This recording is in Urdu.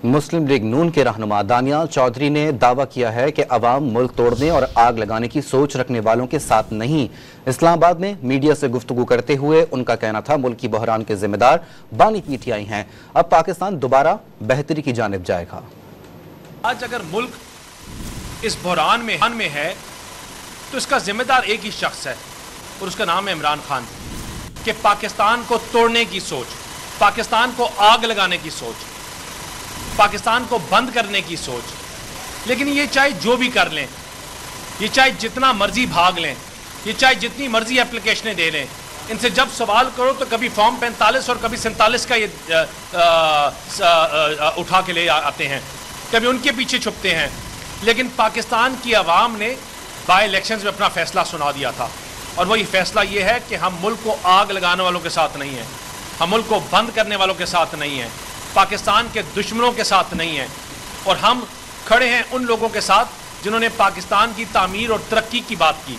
مسلم لیگ نون کے رہنما دانیال چودھری نے دعویٰ کیا ہے کہ عوام ملک توڑنے اور آگ لگانے کی سوچ رکھنے والوں کے ساتھ نہیں۔ اسلام آباد میں میڈیا سے گفتگو کرتے ہوئے ان کا کہنا تھا ملک کی بحران کے ذمہ دار بانی پی ٹی آئی ہیں، اب پاکستان دوبارہ بہتری کی جانب جائے گا۔ آج اگر ملک اس بحران میں ہے تو اس کا ذمہ دار ایک ہی شخص ہے اور اس کا نام ہے عمران خان، کہ پاکستان کو توڑنے کی سوچ، پاکستان کو آگ لگانے کی سوچ، پاکستان کو بند کرنے کی سوچ۔ لیکن یہ چاہے جو بھی کر لیں، یہ چاہے جتنا مرضی بھاگ لیں، یہ چاہے جتنی مرضی اپلیکیشنیں دے لیں، ان سے جب سوال کرو تو کبھی فارم 45 اور کبھی 47 کا یہ اٹھا کے لے آتے ہیں، کبھی ان کے پیچھے چھپتے ہیں۔ لیکن پاکستان کی عوام نے بائی الیکشنز میں اپنا فیصلہ سنا دیا تھا، اور وہی فیصلہ یہ ہے کہ ہم ملک کو آگ لگانے والوں کے ساتھ نہیں ہیں، ہم ملک کو بند کرنے والوں کے ساتھ نہیں ہیں، پاکستان کے دشمنوں کے ساتھ نہیں ہیں، اور ہم کھڑے ہیں ان لوگوں کے ساتھ جنہوں نے پاکستان کی تعمیر اور ترقی کی بات کی۔